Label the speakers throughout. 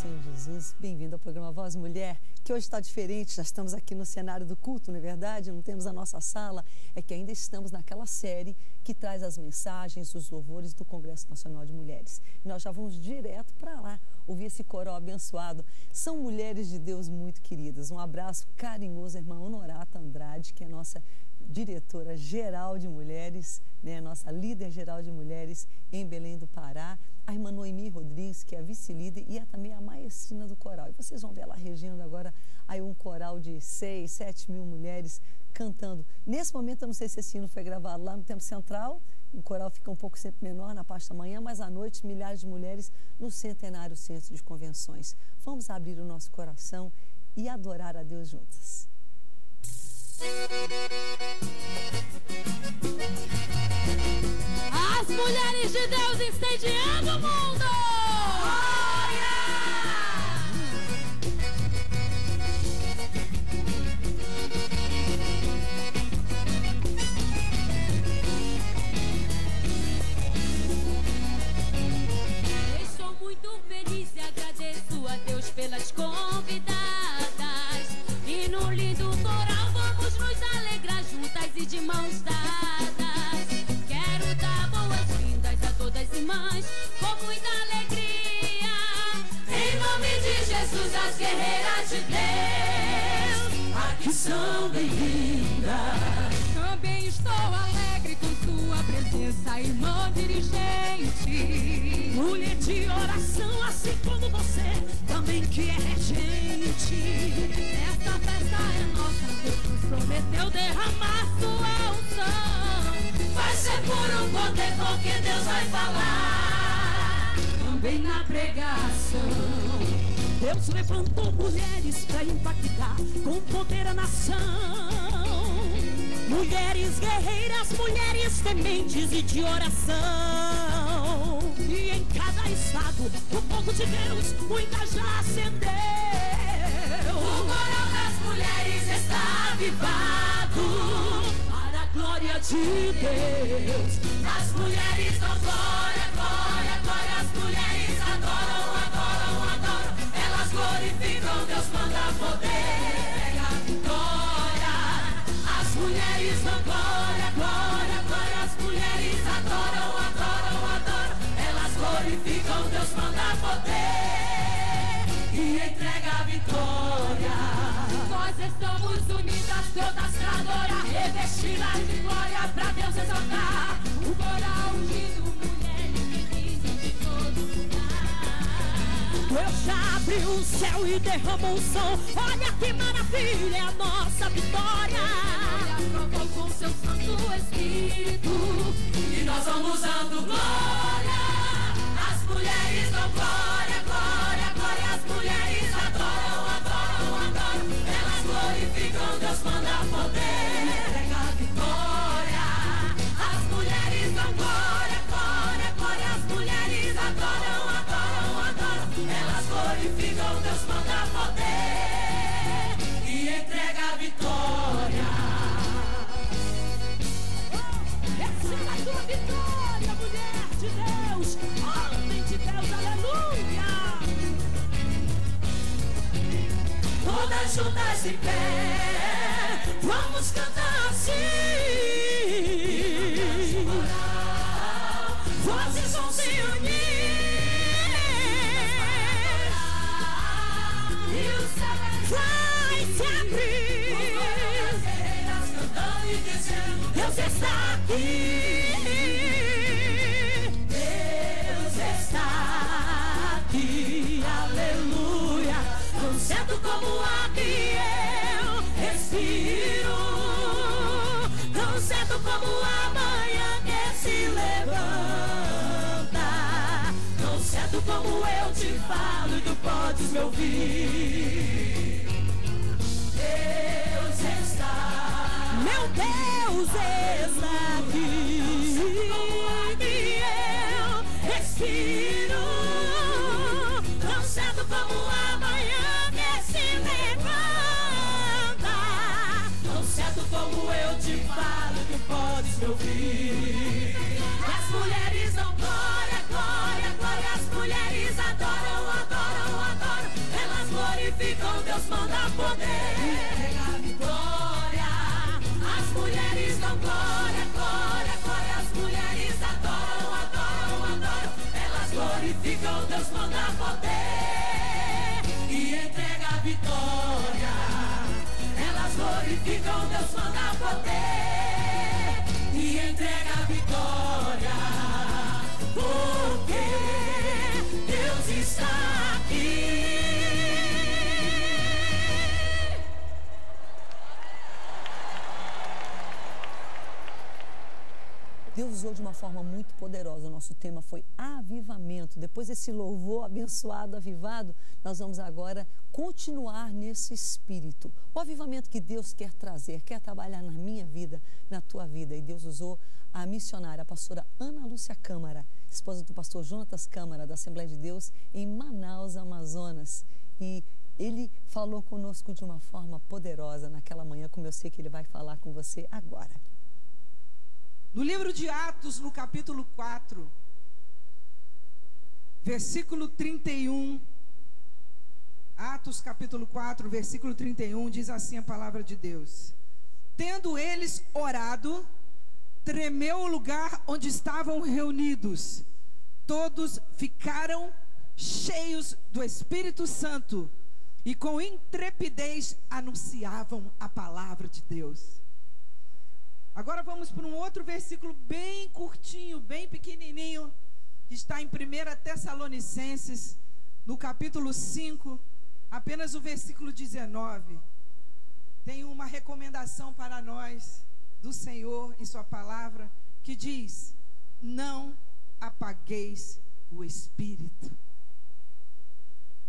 Speaker 1: Senhor Jesus, bem-vindo ao programa Voz Mulher, que hoje está diferente, já estamos aqui no cenário do culto, não é verdade? Não temos a nossa sala, é que ainda estamos naquela série que traz as mensagens, os louvores do Congresso Nacional de Mulheres. E nós já vamos direto para lá, ouvir esse coral abençoado. São mulheres de Deus muito queridas. Um abraço carinhoso à irmã Honorata Andrade, que é a nossa diretora geral de mulheres, né, nossa líder geral de mulheres em Belém do Pará, a irmã Noemi Rodrigues, que é a vice-líder e é também a maestrina do coral. E vocês vão ver ela regindo agora aí um coral de 6, 7 mil mulheres cantando. Nesse momento, eu não sei se esse hino foi gravado lá no Templo Central, o coral fica um pouco sempre menor na parte da manhã, mas à noite, milhares de mulheres no Centenário Centro de Convenções. Vamos abrir o nosso coração e adorar a Deus juntas.
Speaker 2: As mulheres de Deus incendiando o mundo! Glória! Estou muito feliz e agradeço a Deus pelas convidadas. E no lindo coral vamos nos alegrar juntas e de mãos dadas. Quero dar boas-vindas a todas as irmãs com muita alegria. Em nome de Jesus, as guerreiras de Deus aqui são bem-vindas. Também estou alegre com sua presença, irmã dirigente. Mulher de oração, assim como você, também que é regente. Essa festa é nossa, Deus nos prometeu derramar sua unção. Vai ser por um poder porque Deus vai falar também na pregação. Deus levantou mulheres para impactar com poder a nação. Mulheres guerreiras, mulheres tementes e de oração. E em cada estado, o fogo de Deus muita já acendeu. O coral das mulheres está avivado para a glória de Deus. As mulheres dão glória, glória, glória. As mulheres adoram, adoram, adoram. Elas glorificam, Deus manda poder. Pega a vitória. As mulheres dão glória, glória, glória. As mulheres adoram, adoram, adoram. Elas glorificam, Deus manda poder e entrega a vitória. Nós estamos unidas todas pra adorar, revestidas de glória pra Deus exaltar. O coral unido, mulheres felizes de todo lugar. Deus já abriu o céu e derramou o som. Olha que maravilha, é a nossa vitória. Provou com seu Santo Espírito e nós vamos dando glória. As mulheres dão glória, glória, glória. As mulheres adoram, adoram, adoram. Elas glorificam, Deus manda poder. Entrega a vitória. As mulheres dão glória, glória, glória. As mulheres adoram, adoram, adoram. Elas glorificam, Deus manda poder e entrega a vitória. Receba a tua vitória, mulher de Deus, homem de Deus, aleluia. Todas juntas de pé, vamos cantar assim. Vozes vão se unir e o céu vai se abrir. As guerreiras cantando e dizendo: Deus está aqui. Deus está aqui, aleluia. Tão certo como a que eu respiro, tão certo como a manhã que se levanta, tão certo como eu te falo e tu podes me ouvir. Deus está, meu Deus está aqui, e eu respiro, tão certo como a manhã que se levanta, tão certo como eu te falo e tu podes me ouvir. As mulheres dão glória, glória, glória. As mulheres adoram, adoram, adoram. Deus manda poder. Entrega a vitória. As mulheres dão glória, glória, glória. As mulheres adoram, adoram, adoram. Elas glorificam, Deus manda poder. E entrega a vitória. Elas glorificam, Deus manda poder. E entrega a vitória. Porque Deus está aqui.
Speaker 1: Deus usou de uma forma muito poderosa. O nosso tema foi avivamento. Depois desse louvor abençoado, avivado, nós vamos agora continuar nesse espírito. O avivamento que Deus quer trazer, quer trabalhar na minha vida, na tua vida. E Deus usou a missionária, a pastora Ana Lúcia Câmara, esposa do pastor Jonatas Câmara, da Assembleia de Deus, em Manaus, Amazonas. E ele falou conosco de uma forma poderosa naquela manhã, como eu sei que ele vai falar com você agora.
Speaker 3: No livro de Atos, no capítulo 4, versículo 31, Atos capítulo 4, versículo 31, diz assim a palavra de Deus: tendo eles orado, tremeu o lugar onde estavam reunidos, todos ficaram cheios do Espírito Santo e com intrepidez anunciavam a palavra de Deus. Agora vamos para um outro versículo bem curtinho, bem pequenininho, que está em 1 Tessalonicenses, no capítulo 5, apenas o versículo 19. Tem uma recomendação para nós do Senhor em sua palavra, que diz: não apagueis o Espírito.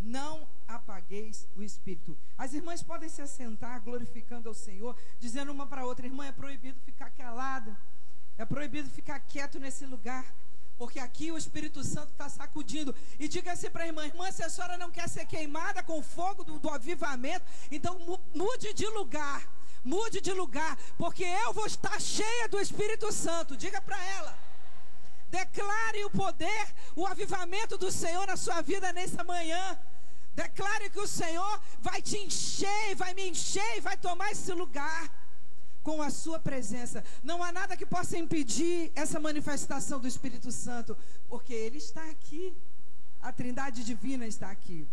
Speaker 3: Não apagueis o Espírito. As irmãs podem se assentar glorificando ao Senhor, dizendo uma para a outra: irmã, é proibido ficar calada, é proibido ficar quieto nesse lugar, porque aqui o Espírito Santo está sacudindo. E diga assim para a irmã: irmã, se a senhora não quer ser queimada com o fogo do avivamento, então mude de lugar, porque eu vou estar cheia do Espírito Santo. Diga para ela. Declare o poder, o avivamento do Senhor na sua vida nessa manhã. Declare que o Senhor vai te encher, vai me encher e vai tomar esse lugar com a sua presença. Não há nada que possa impedir essa manifestação do Espírito Santo, porque Ele está aqui. A Trindade Divina está aqui.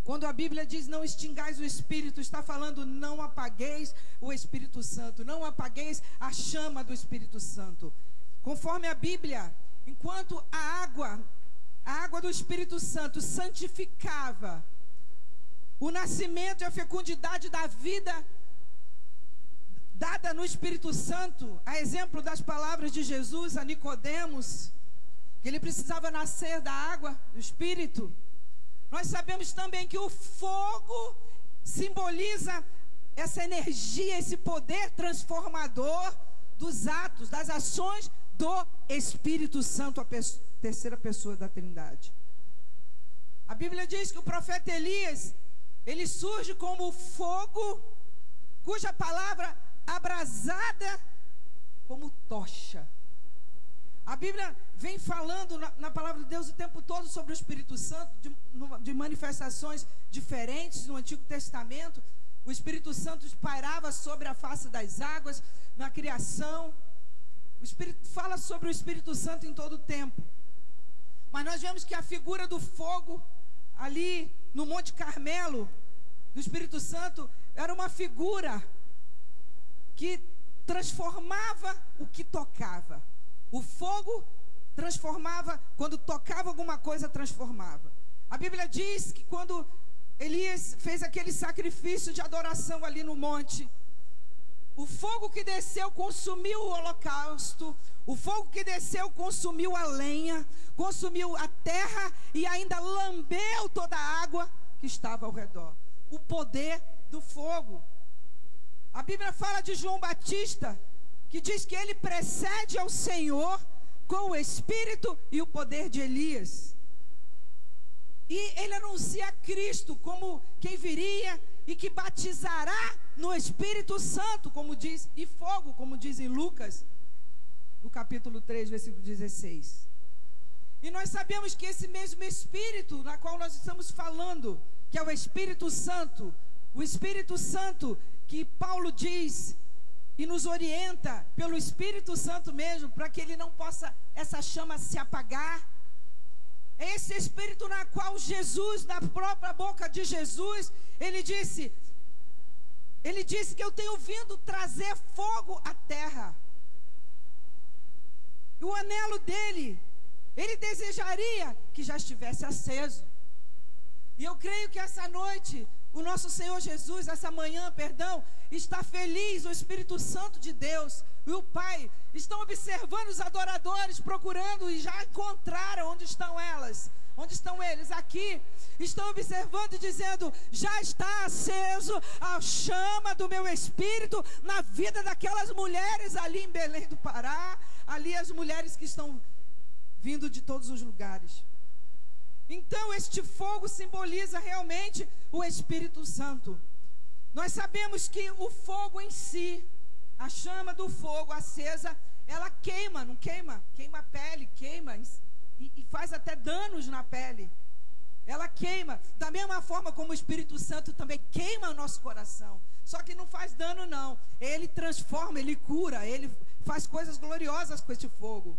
Speaker 3: Quando a Bíblia diz não extingais o Espírito, está falando não apagueis o Espírito Santo, não apagueis a chama do Espírito Santo. Conforme a Bíblia, enquanto a água do Espírito Santo santificava o nascimento e a fecundidade da vida dada no Espírito Santo, a exemplo das palavras de Jesus a Nicodemos, que ele precisava nascer da água do Espírito, nós sabemos também que o fogo simboliza essa energia, esse poder transformador dos atos, das ações do Espírito Santo, a terceira pessoa da Trindade. A Bíblia diz que o profeta Elias, ele surge como fogo, cuja palavra abrasada como tocha. A Bíblia vem falando na palavra de Deus o tempo todo sobre o Espírito Santo, de manifestações diferentes no Antigo Testamento. O Espírito Santo pairava sobre a face das águas, na criação. O Espírito fala sobre o Espírito Santo em todo o tempo. Mas nós vemos que a figura do fogo ali no Monte Carmelo, do Espírito Santo, era uma figura que transformava o que tocava. O fogo transformava, quando tocava alguma coisa, transformava. A Bíblia diz que quando Elias fez aquele sacrifício de adoração ali no monte, o fogo que desceu consumiu o holocausto, o fogo que desceu consumiu a lenha, consumiu a terra e ainda lambeu toda a água que estava ao redor. O poder do fogo. A Bíblia fala de João Batista, que diz que ele precede ao Senhor com o Espírito e o poder de Elias. E ele anuncia a Cristo como quem viria e que batizará no Espírito Santo, como diz, e fogo, como diz em Lucas, no capítulo 3, versículo 16. E nós sabemos que esse mesmo Espírito, na qual nós estamos falando, que é o Espírito Santo que Paulo diz e nos orienta pelo Espírito Santo mesmo, para que ele não possa, essa chama se apagar. É esse Espírito na qual Jesus, na própria boca de Jesus, ele disse que eu tenho vindo trazer fogo à terra. E o anelo dele, ele desejaria que já estivesse aceso. E eu creio que essa noite, o nosso Senhor Jesus, essa manhã, está feliz, o Espírito Santo de Deus e o Pai estão observando os adoradores, procurando e já encontraram onde estão elas. Onde estão eles? Aqui. Estão observando e dizendo: já está aceso a chama do meu Espírito na vida daquelas mulheres ali em Belém do Pará. Ali as mulheres que estão vindo de todos os lugares. Então este fogo simboliza realmente o Espírito Santo. Nós sabemos que o fogo em si, a chama do fogo acesa, ela queima, não queima? Queima a pele, queima e faz até danos na pele. Ela queima, da mesma forma como o Espírito Santo também queima o nosso coração. Só que não faz dano não, ele transforma, ele cura, ele faz coisas gloriosas com este fogo.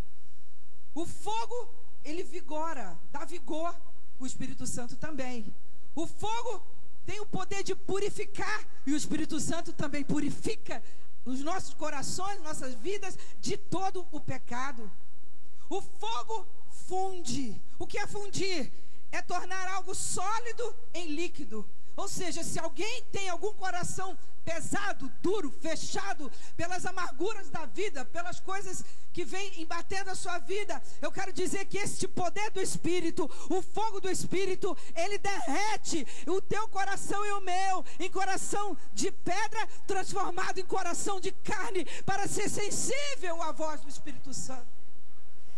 Speaker 3: O fogo, ele vigora, dá vigor. O Espírito Santo também. O fogo tem o poder de purificar, e o Espírito Santo também purifica os nossos corações, nossas vidas, de todo o pecado. O fogo funde. O que é fundir? É tornar algo sólido em líquido. Ou seja, se alguém tem algum coração pesado, duro, fechado pelas amarguras da vida, pelas coisas que vêm embatendo a sua vida, eu quero dizer que este poder do Espírito, o fogo do Espírito, ele derrete o teu coração e o meu em coração de pedra, transformado em coração de carne, para ser sensível à voz do Espírito Santo.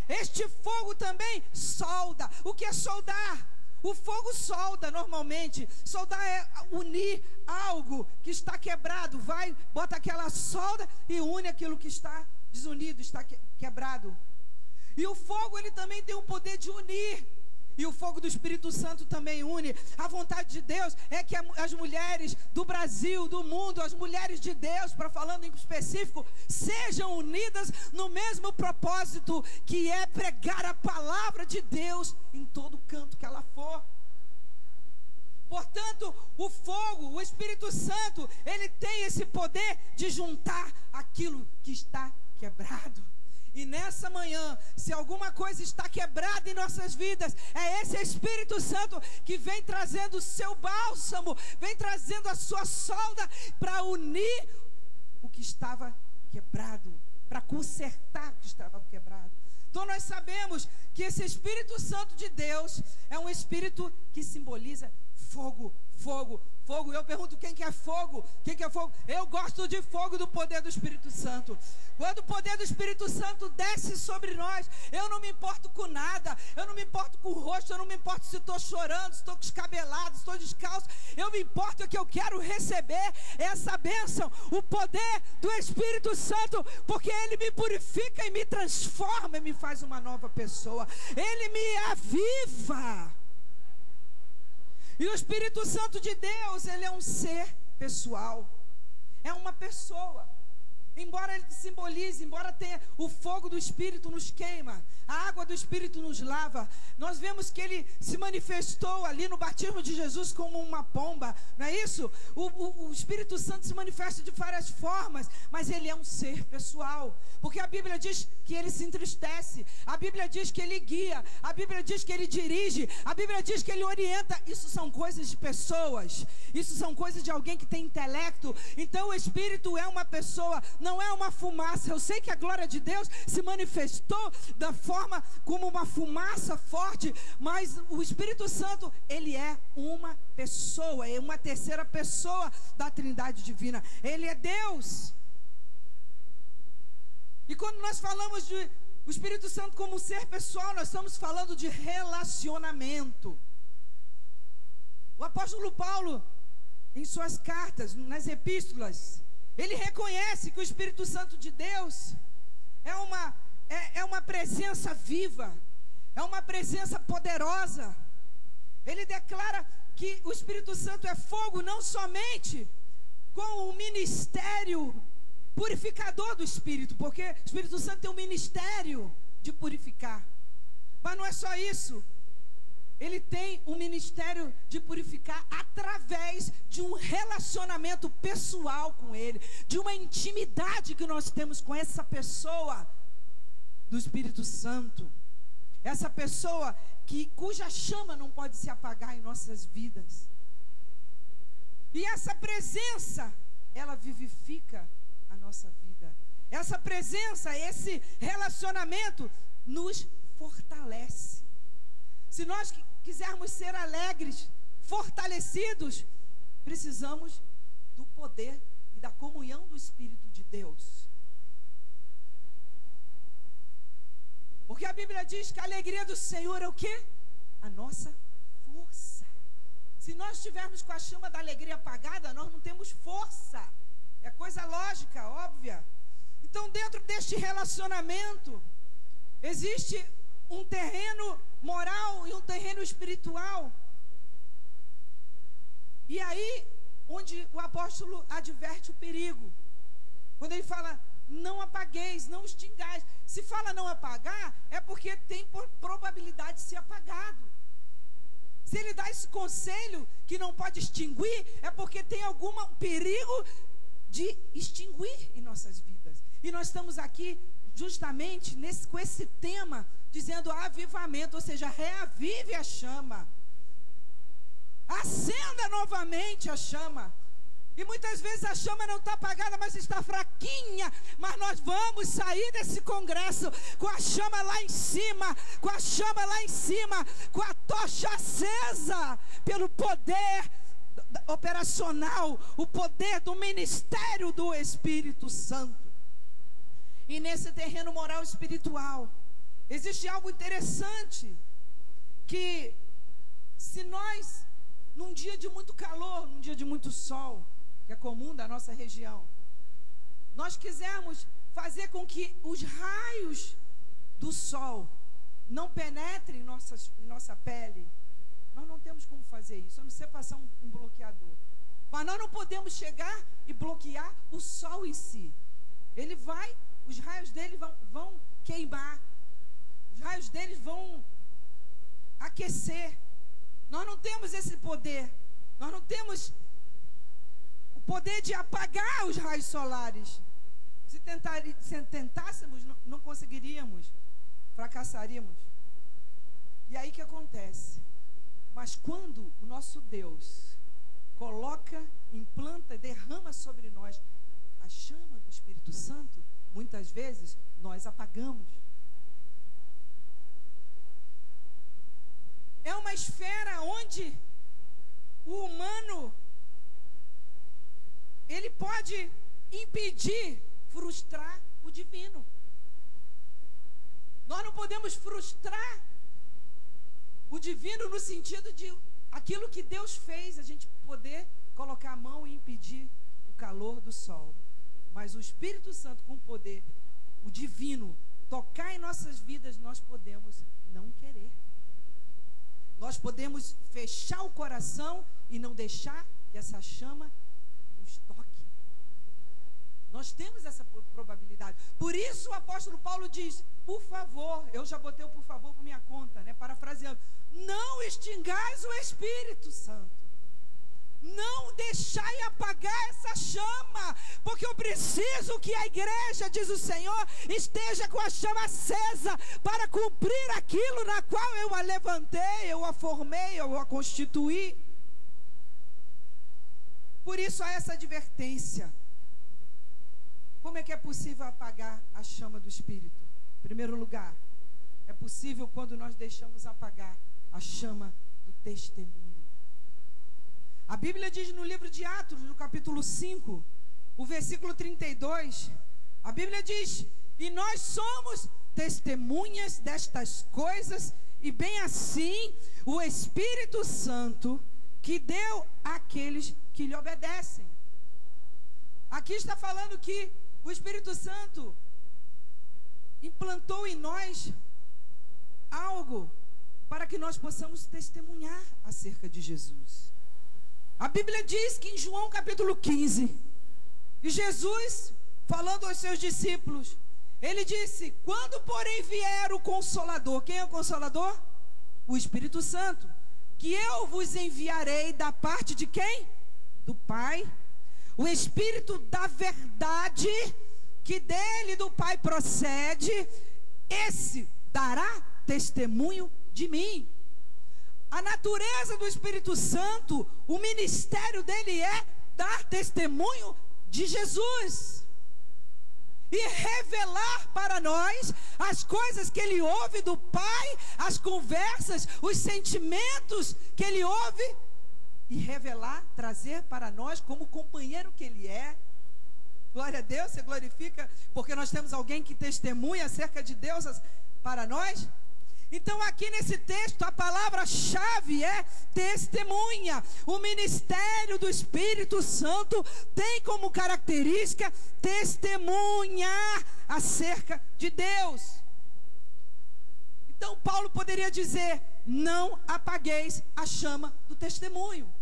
Speaker 3: Este fogo também solda. O que é soldar? O fogo solda normalmente. Soldar é unir algo que está quebrado. Vai, bota aquela solda e une aquilo que está desunido, está quebrado. E o fogo, ele também tem o poder de unir. E o fogo do Espírito Santo também une. A vontade de Deus é que as mulheres do Brasil, do mundo, as mulheres de Deus, para falando em específico, sejam unidas no mesmo propósito, que é pregar a palavra de Deus em todo canto que ela for. Portanto, o fogo, o Espírito Santo, ele tem esse poder de juntar aquilo que está quebrado. E nessa manhã, se alguma coisa está quebrada em nossas vidas, é esse Espírito Santo que vem trazendo o seu bálsamo, vem trazendo a sua solda para unir o que estava quebrado, para consertar o que estava quebrado. Então nós sabemos que esse Espírito Santo de Deus é um Espírito que simboliza fogo, fogo, fogo. Eu pergunto, quem quer fogo? Quem quer fogo? Eu gosto de fogo, do poder do Espírito Santo. Quando o poder do Espírito Santo desce sobre nós, eu não me importo com nada, eu não me importo com o rosto, eu não me importo se estou chorando, se estou descabelado, se estou descalço. Eu me importo que eu quero receber essa bênção, o poder do Espírito Santo, porque ele me purifica e me transforma e me faz uma nova pessoa. Ele me aviva. E o Espírito Santo de Deus, ele é um ser pessoal, é uma pessoa. Embora ele simbolize, embora tenha o fogo do Espírito nos queima, a água do Espírito nos lava, nós vemos que ele se manifestou ali no batismo de Jesus como uma pomba, não é isso? O Espírito Santo se manifesta de várias formas, mas ele é um ser pessoal, porque a Bíblia diz que ele se entristece, a Bíblia diz que ele guia, a Bíblia diz que ele dirige, a Bíblia diz que ele orienta. Isso são coisas de pessoas, isso são coisas de alguém que tem intelecto. Então o Espírito é uma pessoa, não é uma fumaça. Eu sei que a glória de Deus se manifestou da forma como uma fumaça forte, mas o Espírito Santo, ele é uma pessoa, é uma terceira pessoa da Trindade Divina. Ele é Deus. E quando nós falamos de o Espírito Santo como um ser pessoal, nós estamos falando de relacionamento. O apóstolo Paulo, em suas cartas, nas epístolas, ele reconhece que o Espírito Santo de Deus é uma presença viva, é uma presença poderosa. Ele declara que o Espírito Santo é fogo não somente com o ministério purificador do Espírito, porque o Espírito Santo tem um ministério de purificar. Mas não é só isso. Ele tem um ministério de purificar através de um relacionamento pessoal com Ele, de uma intimidade que nós temos com essa pessoa do Espírito Santo. Essa pessoa cuja chama não pode se apagar em nossas vidas. E essa presença, ela vivifica a nossa vida. Essa presença, esse relacionamento nos fortalece. Se nós quisermos ser alegres, fortalecidos, precisamos do poder e da comunhão do Espírito de Deus. Porque a Bíblia diz que a alegria do Senhor é o quê? A nossa força. Se nós estivermos com a chama da alegria apagada, nós não temos força. É coisa lógica, óbvia. Então, dentro deste relacionamento, existe um terreno moral e um terreno espiritual. E aí, onde o apóstolo adverte o perigo. Quando ele fala, não apagueis, não extingais. Se fala não apagar, é porque tem probabilidade de ser apagado. Se ele dá esse conselho que não pode extinguir, é porque tem algum perigo de extinguir em nossas vidas. E nós estamos aqui justamente com esse tema, dizendo avivamento, ou seja, reavive a chama. Acenda novamente a chama. E muitas vezes a chama não está apagada, mas está fraquinha. Mas nós vamos sair desse congresso com a chama lá em cima, com a chama lá em cima, com a tocha acesa, pelo poder operacional, o poder do ministério do Espírito Santo. E nesse terreno moral e espiritual, existe algo interessante, que se nós, num dia de muito calor, num dia de muito sol, que é comum da nossa região, nós quisermos fazer com que os raios do sol não penetrem em nossa pele, nós não temos como fazer isso, a não ser passar um bloqueador. Mas nós não podemos chegar e bloquear o sol em si. Ele vai, os raios dele vão queimar, os raios dele vão aquecer. Nós não temos esse poder, nós não temos o poder de apagar os raios solares. Se tentássemos, não conseguiríamos, fracassaríamos. E aí que acontece? Mas quando o nosso Deus coloca, implanta, derrama sobre nós a chama do Espírito Santo, muitas vezes nós apagamos. É uma esfera onde o humano, ele pode impedir, frustrar o divino. Nós não podemos frustrar o divino no sentido de aquilo que Deus fez, a gente poder colocar a mão e impedir o calor do sol. Mas o Espírito Santo com poder, o divino, tocar em nossas vidas, nós podemos não querer. Nós podemos fechar o coração e não deixar que essa chama nos toque. Nós temos essa probabilidade. Por isso o apóstolo Paulo diz, por favor, eu já botei o por favor por minha conta, né? Parafraseando, não extingais o Espírito Santo. Não deixai apagar essa chama, porque eu preciso que a igreja, diz o Senhor, esteja com a chama acesa para cumprir aquilo na qual eu a levantei, eu a formei, eu a constituí. Por isso há essa advertência. Como é que é possível apagar a chama do Espírito? Em primeiro lugar, é possível quando nós deixamos apagar a chama do testemunho. A Bíblia diz no livro de Atos, no capítulo 5, o versículo 32, a Bíblia diz, e nós somos testemunhas destas coisas, e bem assim o Espírito Santo que deu àqueles que lhe obedecem. Aqui está falando que o Espírito Santo implantou em nós algo para que nós possamos testemunhar acerca de Jesus. A Bíblia diz que em João capítulo 15, e Jesus, falando aos seus discípulos, ele disse: quando porém vier o Consolador, quem é o Consolador? O Espírito Santo, que eu vos enviarei da parte de quem? Do Pai. O Espírito da verdade, que dele, do Pai, procede, esse dará testemunho de mim. A natureza do Espírito Santo, o ministério dele é dar testemunho de Jesus e revelar para nós as coisas que ele ouve do Pai, as conversas, os sentimentos que ele ouve, e revelar, trazer para nós como companheiro que ele é. Glória a Deus, você glorifica porque nós temos alguém que testemunha acerca de Deus para nós. Então aqui nesse texto a palavra-chave é testemunha. O ministério do Espírito Santo tem como característica testemunhar acerca de Deus. Então Paulo poderia dizer: não apagueis a chama do testemunho.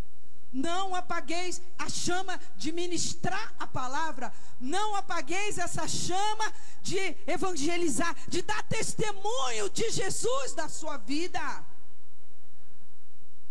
Speaker 3: Não apagueis a chama de ministrar a palavra. Não apagueis essa chama de evangelizar, de dar testemunho de Jesus da sua vida.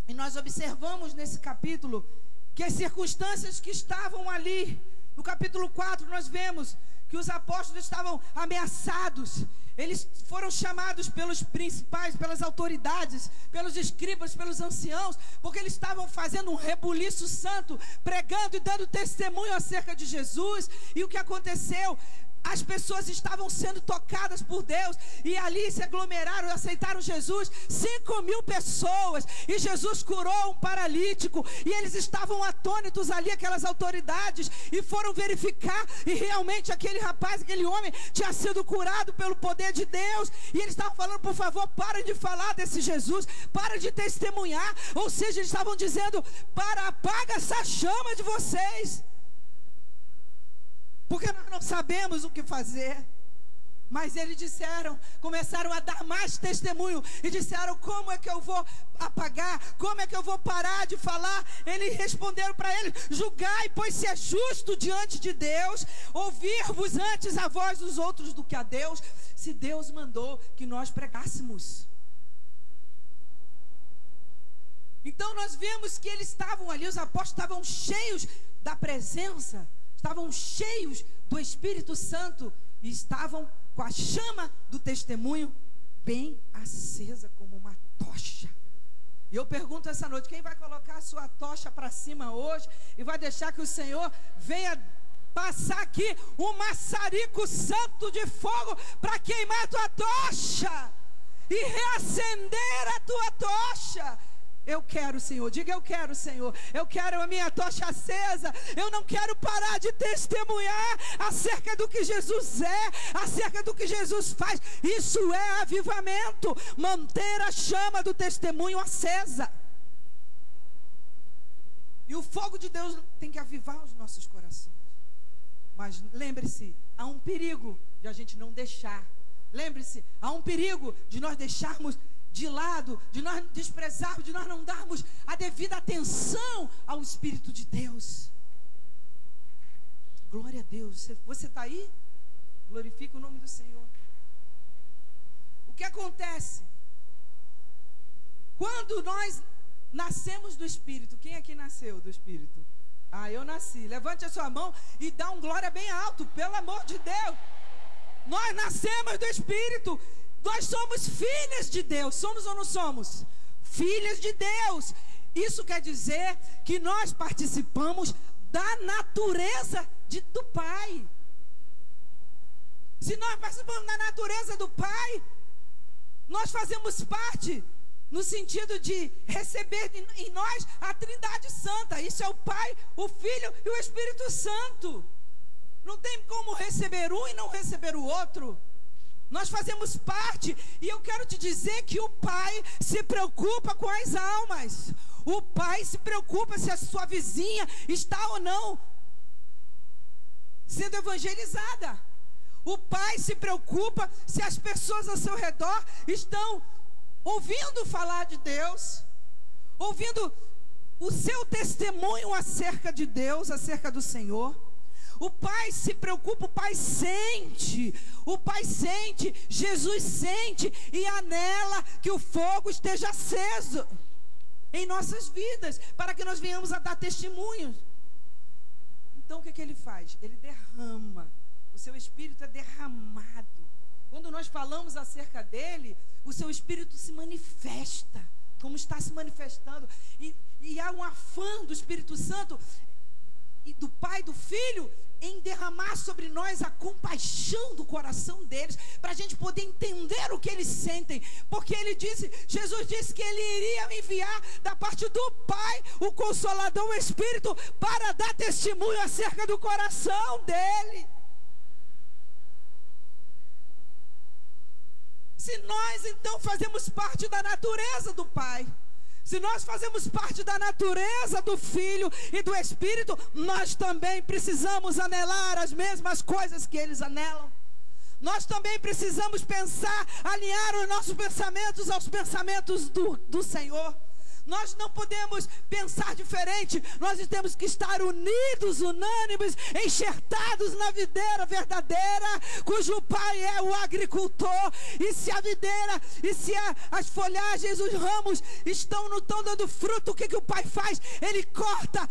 Speaker 3: E nós observamos nesse capítulo que as circunstâncias que estavam ali, no capítulo 4 nós vemos que os apóstolos estavam ameaçados. Eles foram chamados pelos principais, pelas autoridades, pelos escribas, pelos anciãos, porque eles estavam fazendo um rebuliço santo, pregando e dando testemunho acerca de Jesus. E o que aconteceu? As pessoas estavam sendo tocadas por Deus, e ali se aglomeraram, aceitaram Jesus, 5.000 pessoas, e Jesus curou um paralítico, e eles estavam atônitos ali, aquelas autoridades, e foram verificar, e realmente aquele rapaz, aquele homem, tinha sido curado pelo poder de Deus, e eles estavam falando: por favor, parem de falar desse Jesus, parem de testemunhar. Ou seja, eles estavam dizendo: apaga essa chama de vocês, porque nós não sabemos o que fazer. Mas eles começaram a dar mais testemunho, e disseram: como é que eu vou apagar? Como é que eu vou parar de falar? Eles responderam para ele: julgai, pois se é justo diante de Deus ouvir-vos antes a voz dos outros do que a Deus, se Deus mandou que nós pregássemos. Então nós vemos que eles estavam ali, os apóstolos estavam cheios da presença, estavam cheios do Espírito Santo, e estavam com a chama do testemunho bem acesa como uma tocha. E eu pergunto essa noite: quem vai colocar a sua tocha para cima hoje e vai deixar que o Senhor venha passar aqui um maçarico santo de fogo para queimar a tua tocha e reacender a tua tocha? Eu quero, Senhor. Diga: eu quero, Senhor. Eu quero a minha tocha acesa. Eu não quero parar de testemunhar acerca do que Jesus é, acerca do que Jesus faz. Isso é avivamento. Manter a chama do testemunho acesa. E o fogo de Deus tem que avivar os nossos corações. Mas lembre-se, há um perigo de a gente não deixar. Lembre-se, há um perigo de nós deixarmos de lado, de nós desprezarmos, de nós não darmos a devida atenção ao Espírito de Deus. Glória a Deus. Você está aí? Glorifica o nome do Senhor. O que acontece? Quando nós nascemos do Espírito, quem aqui nasceu do Espírito? Ah, eu nasci. Levante a sua mão e dá um glória bem alto, pelo amor de Deus. Nós nascemos do Espírito. Nós somos filhas de Deus. Somos ou não somos? Filhas de Deus. Isso quer dizer que nós participamos da natureza do Pai. Se nós participamos da natureza do Pai, nós fazemos parte no sentido de receber em nós a Trindade Santa. Isso é o Pai, o Filho e o Espírito Santo. Não tem como receber um e não receber o outro. Nós fazemos parte, e eu quero te dizer que o Pai se preocupa com as almas. O Pai se preocupa se a sua vizinha está ou não sendo evangelizada. O Pai se preocupa se as pessoas ao seu redor estão ouvindo falar de Deus, ouvindo o seu testemunho acerca de Deus, acerca do Senhor. O pai se preocupa, o pai sente, Jesus sente e anela que o fogo esteja aceso em nossas vidas, para que nós venhamos a dar testemunhos. Então o que ele faz? Ele derrama, o seu Espírito é derramado. Quando nós falamos acerca dele, o seu Espírito se manifesta, como está se manifestando, e há um afã do Espírito Santo e do Pai, do Filho, em derramar sobre nós a compaixão do coração deles, para a gente poder entender o que eles sentem, porque Jesus disse que ele iria enviar da parte do Pai o Consolador, o Espírito, para dar testemunho acerca do coração dele. Se nós então fazemos parte da natureza do Pai, se nós fazemos parte da natureza do Filho e do Espírito, nós também precisamos anelar as mesmas coisas que eles anelam. Nós também precisamos pensar, alinhar os nossos pensamentos aos pensamentos do Senhor. Nós não podemos pensar diferente. Nós temos que estar unidos, unânimes, enxertados na videira verdadeira, cujo pai é o agricultor. E se a videira, e se as folhagens, os ramos não estão dando fruto, o que o pai faz? Ele corta.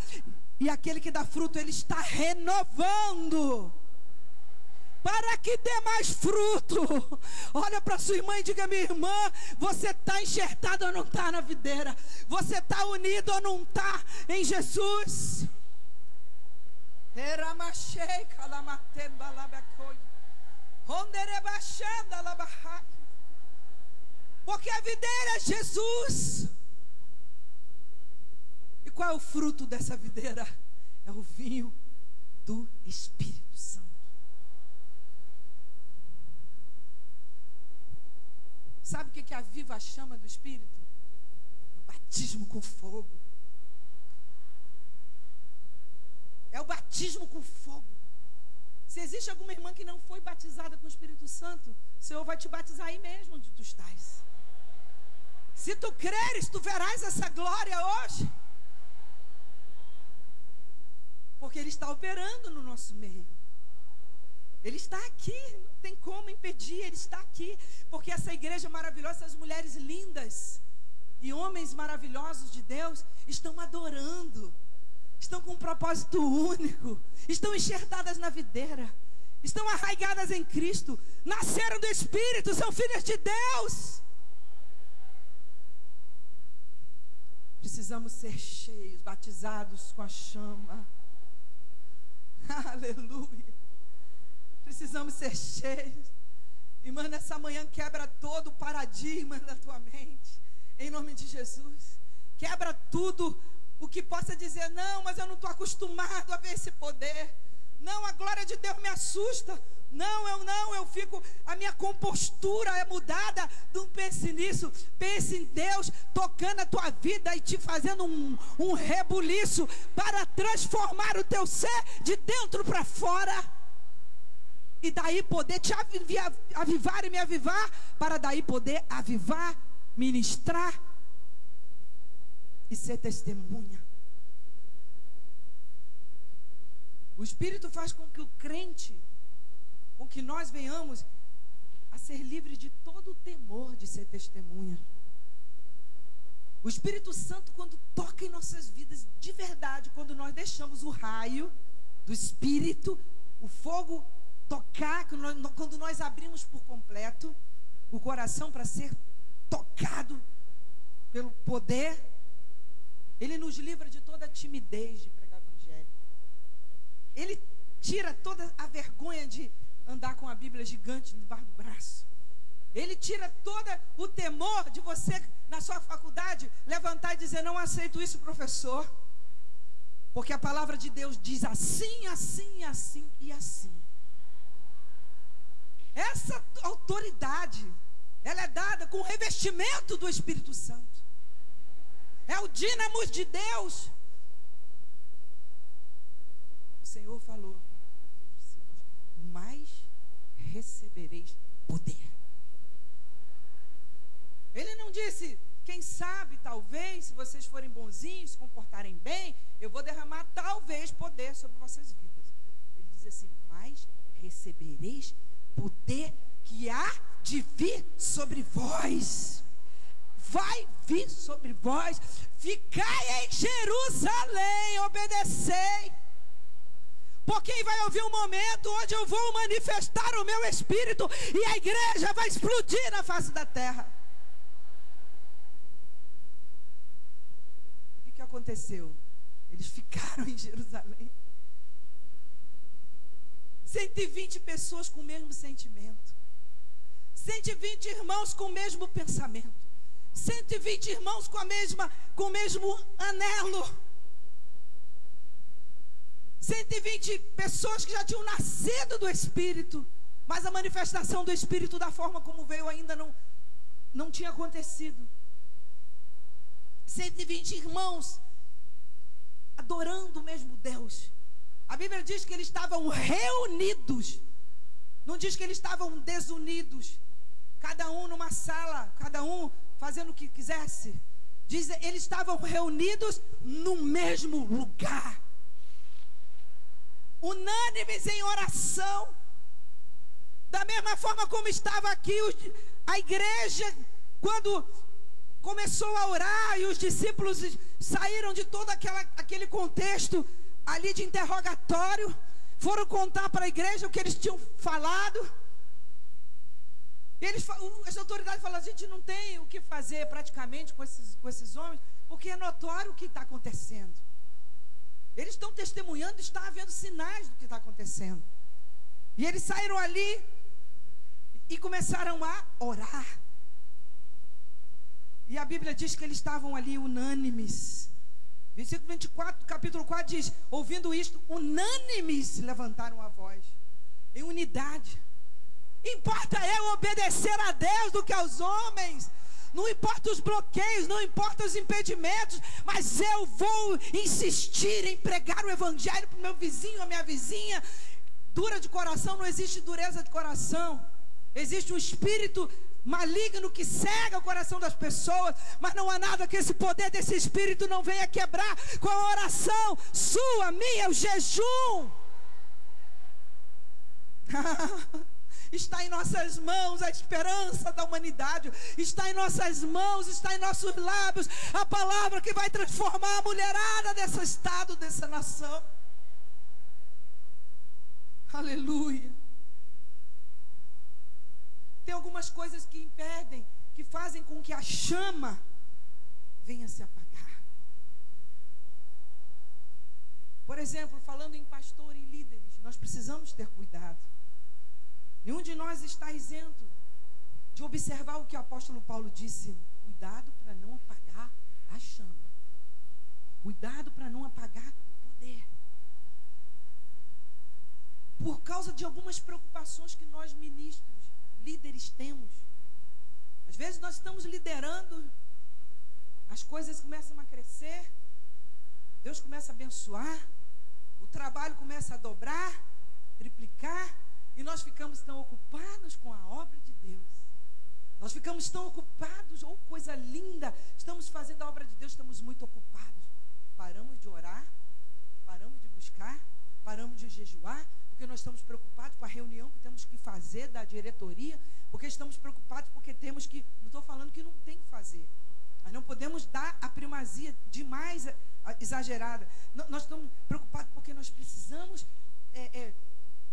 Speaker 3: E aquele que dá fruto, ele está renovando, para que dê mais fruto. Olha para sua irmã e diga: minha irmã, você está enxertado ou não está na videira? Você está unido ou não está em Jesus? Porque a videira é Jesus. E qual é o fruto dessa videira? É o vinho do Espírito Santo. Sabe o que aviva a chama do Espírito? É o batismo com fogo. É o batismo com fogo. Se existe alguma irmã que não foi batizada com o Espírito Santo, o Senhor vai te batizar aí mesmo onde tu estás. Se tu creres, tu verás essa glória hoje. Porque Ele está operando no nosso meio. Ele está aqui, não tem como impedir, Ele está aqui. Porque essa igreja maravilhosa, essas mulheres lindas e homens maravilhosos de Deus estão adorando, estão com um propósito único, estão enxertadas na videira, estão arraigadas em Cristo, nasceram do Espírito, são filhas de Deus. Precisamos ser cheios, batizados com a chama. Aleluia. Precisamos ser cheios. Irmã, nessa manhã quebra todo o paradigma da tua mente, em nome de Jesus. Quebra tudo o que possa dizer: não, mas eu não estou acostumado a ver esse poder. Não, a glória de Deus me assusta. Eu fico, a minha compostura é mudada. Não pense nisso, pense em Deus tocando a tua vida e te fazendo um rebuliço para transformar o teu ser de dentro para fora. E daí poder te avivar e me avivar, para daí poder avivar, ministrar e ser testemunha. O Espírito faz com que o crente, com que nós venhamos a ser livres de todo o temor de ser testemunha. O Espírito Santo, quando toca em nossas vidas de verdade, quando nós deixamos o raio do Espírito, o fogo tocar, quando nós abrimos por completo o coração para ser tocado pelo poder, Ele nos livra de toda a timidez de pregar o Evangelho. Ele tira toda a vergonha de andar com a Bíblia gigante debaixo do braço. Ele tira todo o temor de você, na sua faculdade, levantar e dizer: não aceito isso, professor. Porque a palavra de Deus diz assim, assim, assim e assim. Essa autoridade, ela é dada com o revestimento do Espírito Santo. É o dínamo de Deus. O Senhor falou: mas recebereis poder. Ele não disse, quem sabe, talvez, se vocês forem bonzinhos, se comportarem bem, eu vou derramar talvez poder sobre vossas vidas. Ele diz assim, mas recebereis poder que há de vir sobre vós. Vai vir sobre vós. Ficai em Jerusalém, obedecei. Porque vai haver um momento onde eu vou manifestar o meu Espírito e a igreja vai explodir na face da terra. O que aconteceu? Eles ficaram em Jerusalém. 120 pessoas com o mesmo sentimento. 120 irmãos com o mesmo pensamento. 120 irmãos com o mesmo anelo. 120 pessoas que já tinham nascido do Espírito, mas a manifestação do Espírito da forma como veio ainda não tinha acontecido. 120 irmãos adorando o mesmo Deus. A Bíblia diz que eles estavam reunidos, não diz que eles estavam desunidos, cada um numa sala, cada um fazendo o que quisesse. Diz, eles estavam reunidos no mesmo lugar, unânimes em oração, da mesma forma como estava aqui a igreja, quando começou a orar e os discípulos saíram de todo aquele contexto ali de interrogatório, foram contar para a igreja o que eles tinham falado. E as autoridades falaram, a gente não tem o que fazer praticamente com esses homens, porque é notório o que está acontecendo. Eles estão testemunhando, está havendo sinais do que está acontecendo. E eles saíram ali e começaram a orar. E a Bíblia diz que eles estavam ali unânimes. Versículo 24, capítulo 4 diz, ouvindo isto, unânimes levantaram a voz, em unidade. Importa eu obedecer a Deus do que aos homens. Não importa os bloqueios, não importa os impedimentos, mas eu vou insistir em pregar o evangelho para o meu vizinho, a minha vizinha. Dura de coração, não existe dureza de coração. Existe um espírito maligno que cega o coração das pessoas, mas não há nada que esse poder desse espírito não venha quebrar com a oração sua, minha, o jejum. Está em nossas mãos a esperança da humanidade. Está em nossas mãos, está em nossos lábios a palavra que vai transformar a mulherada desse estado, dessa nação. Aleluia. Tem algumas coisas que impedem, que fazem com que a chama venha se apagar. Por exemplo, falando em pastor e líderes, nós precisamos ter cuidado. Nenhum de nós está isento de observar o que o apóstolo Paulo disse. Cuidado para não apagar a chama. Cuidado para não apagar o poder. Por causa de algumas preocupações que nós ministros, líderes temos. Às vezes nós estamos liderando, as coisas começam a crescer, Deus começa a abençoar, o trabalho começa a dobrar, triplicar, e nós ficamos tão ocupados com a obra de Deus. Nós ficamos tão ocupados, oh coisa linda, estamos fazendo a obra de Deus, estamos muito ocupados. Paramos de orar, paramos de buscar, paramos de jejuar, porque nós estamos preocupados com a reunião que temos que fazer da diretoria, porque estamos preocupados porque temos que, não estou falando que não tem que fazer, mas não podemos dar a primazia demais exagerada. Nós estamos preocupados porque nós precisamos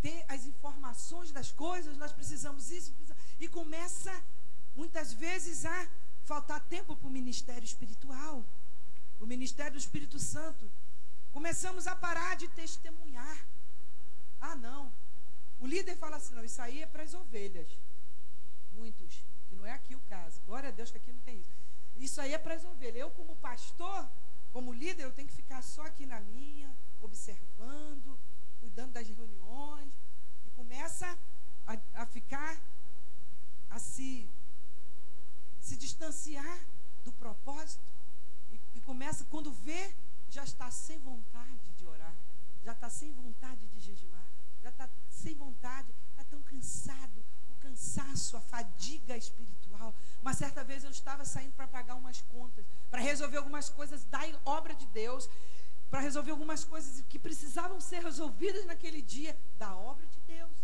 Speaker 3: ter as informações das coisas, nós precisamos isso, e começa muitas vezes a faltar tempo para o ministério espiritual, o ministério do Espírito Santo. Começamos a parar de testemunhar. Ah, não, o líder fala assim, não, isso aí é para as ovelhas. Muitos, que não é aqui o caso, glória a Deus que aqui não tem isso. Isso aí é para as ovelhas. Eu como pastor, como líder, eu tenho que ficar só aqui na minha, observando, cuidando das reuniões, e começa a ficar, a se distanciar do propósito, e começa, quando vê, já está sem vontade de orar, já está sem vontade de jejuar, já está sem vontade, está tão cansado. O cansaço, a fadiga espiritual. Uma certa vez eu estava saindo para pagar umas contas, para resolver algumas coisas da obra de Deus, para resolver algumas coisas que precisavam ser resolvidas naquele dia da obra de Deus.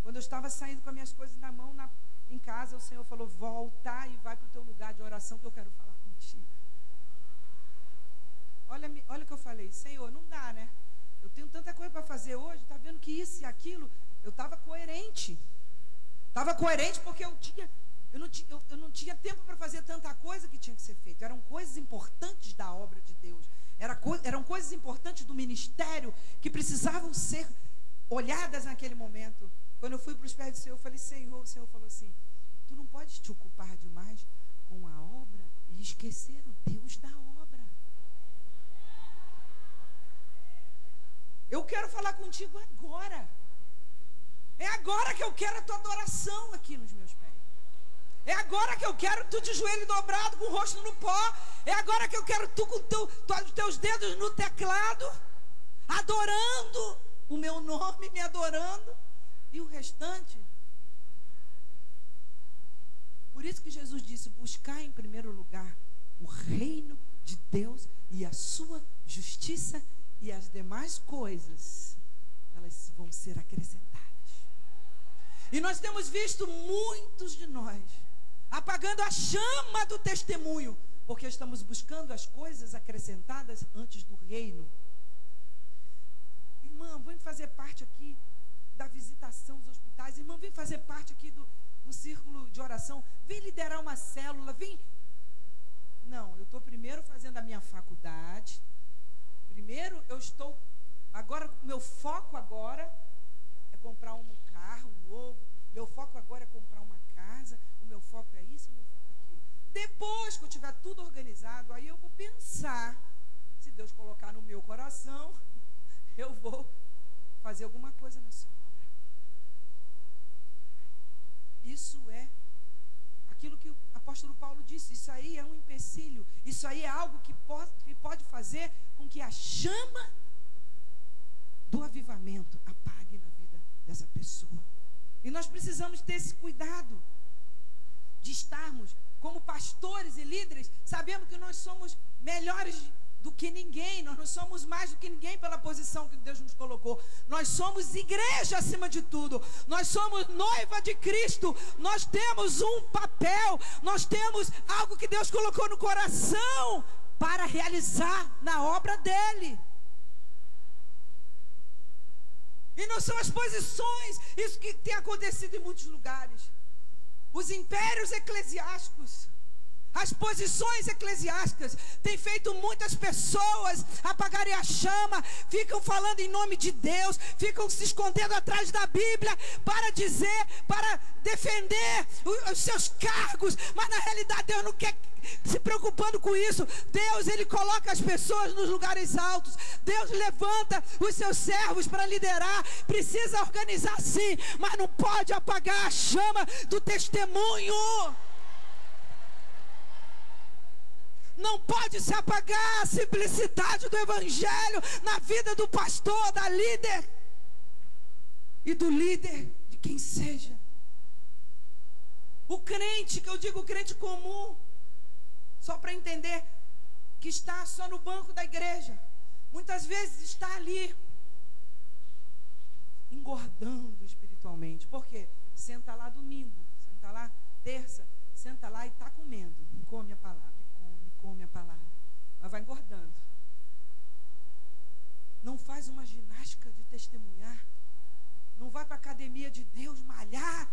Speaker 3: Quando eu estava saindo com as minhas coisas na mão, em casa, o Senhor falou: volta e vai para o teu lugar de oração que eu quero falar contigo. Olha o que eu falei: Senhor, não dá, né? Eu tenho tanta coisa para fazer hoje, tá vendo que isso e aquilo. Eu estava coerente. Estava coerente porque eu não tinha tempo para fazer tanta coisa que tinha que ser feita. Eram coisas importantes da obra de Deus. Eram coisas importantes do ministério que precisavam ser olhadas naquele momento. Quando eu fui para os pés do Senhor, eu falei: Senhor, o Senhor falou assim: tu não podes te ocupar demais com a obra e esquecer o Deus da obra. Eu quero falar contigo agora. É agora que eu quero a tua adoração aqui nos meus pés. É agora que eu quero tu de joelho dobrado, com o rosto no pó. É agora que eu quero tu com os teus dedos no teclado, adorando o meu nome, me adorando. E o restante. Por isso que Jesus disse: buscar em primeiro lugar o reino de Deus e a sua justiça, e as demais coisas, elas vão ser acrescentadas. E nós temos visto muitos de nós apagando a chama do testemunho, porque estamos buscando as coisas acrescentadas antes do reino. Irmã, vem fazer parte aqui da visitação aos hospitais. Irmã, vem fazer parte aqui do círculo de oração. Vem liderar uma célula. Vem. Não, eu estou primeiro fazendo a minha faculdade. Primeiro eu estou... Agora, meu foco agora é comprar um carro novo. Meu foco agora é comprar uma casa. O meu foco é isso, o meu foco é aquilo. Depois que eu tiver tudo organizado, aí eu vou pensar, se Deus colocar no meu coração, eu vou fazer alguma coisa nessa obra. Isso é aquilo que o apóstolo Paulo disse. Isso aí é um empecilho. Isso aí é algo que pode fazer com que a chama do avivamento apague na vida dessa pessoa. E nós precisamos ter esse cuidado de estarmos como pastores e líderes, sabendo que nós somos melhores do que ninguém, nós não somos mais do que ninguém pela posição que Deus nos colocou. Nós somos igreja acima de tudo, nós somos noiva de Cristo, nós temos um papel, nós temos algo que Deus colocou no coração para realizar na obra dele. E não são as posições, isso que tem acontecido em muitos lugares. Os impérios eclesiásticos, as posições eclesiásticas têm feito muitas pessoas apagarem a chama, ficam falando em nome de Deus, ficam se escondendo atrás da Bíblia para dizer, para defender os seus cargos, mas na realidade Deus não quer se preocupando com isso. Deus, Ele coloca as pessoas nos lugares altos. Deus levanta os seus servos para liderar. Precisa organizar sim, mas não pode apagar a chama do testemunho. Não pode se apagar a simplicidade do evangelho na vida do pastor, da líder e do líder, de quem seja. O crente, que eu digo crente comum, só para entender, que está só no banco da igreja, muitas vezes está ali engordando espiritualmente. Por quê? Senta lá domingo, senta lá terça, senta lá e está comendo, come a palavra, come a palavra, mas vai engordando. Não faz uma ginástica de testemunhar, não vai para a academia de Deus malhar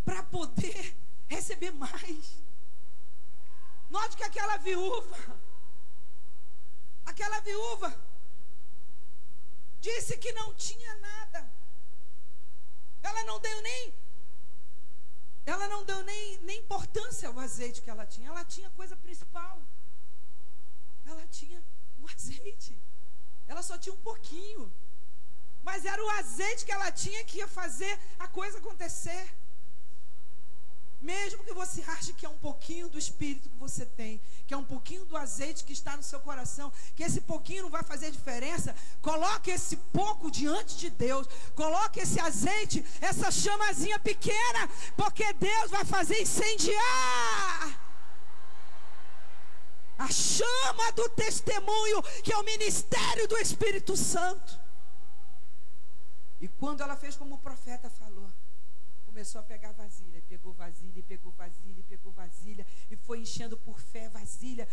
Speaker 3: para poder receber mais. Note que aquela viúva disse que não tinha nada. Ela não deu nem importância ao azeite que ela tinha. Ela tinha a coisa principal. Ela tinha o azeite. Ela só tinha um pouquinho, mas era o azeite que ela tinha que ia fazer a coisa acontecer. Mesmo que você ache que é um pouquinho do Espírito que você tem, que é um pouquinho do azeite que está no seu coração, que esse pouquinho não vai fazer diferença, coloque esse pouco diante de Deus. Coloque esse azeite, essa chamazinha pequena, porque Deus vai fazer incendiar a chama do testemunho, que é o ministério do Espírito Santo. E quando ela fez como o profeta falou, começou a pegar vasilha, pegou vasilha, pegou vasilha, pegou vasilha, e foi enchendo por fé, vasilha,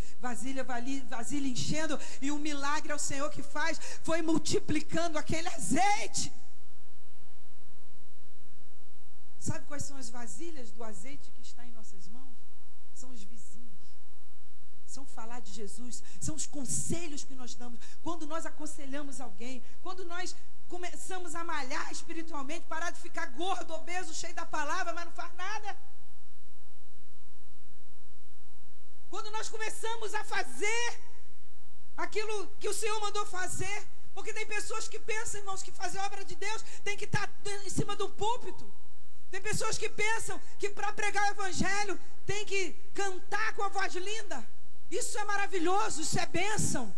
Speaker 3: enchendo, e o milagre é o Senhor que faz, foi multiplicando aquele azeite. Sabe quais são as vasilhas do azeite que está em nossas mãos? São os vizinhos, são falar de Jesus, são os conselhos que nós damos, quando nós aconselhamos alguém, quando nós começamos a malhar espiritualmente, parar de ficar gordo, obeso, cheio da palavra, mas não faz nada. Quando nós começamos a fazer aquilo que o Senhor mandou fazer, porque tem pessoas que pensam, irmãos, que fazer obra de Deus tem que estar em cima do púlpito. Tem pessoas que pensam que para pregar o evangelho tem que cantar com a voz linda. Isso é maravilhoso, isso é bênção.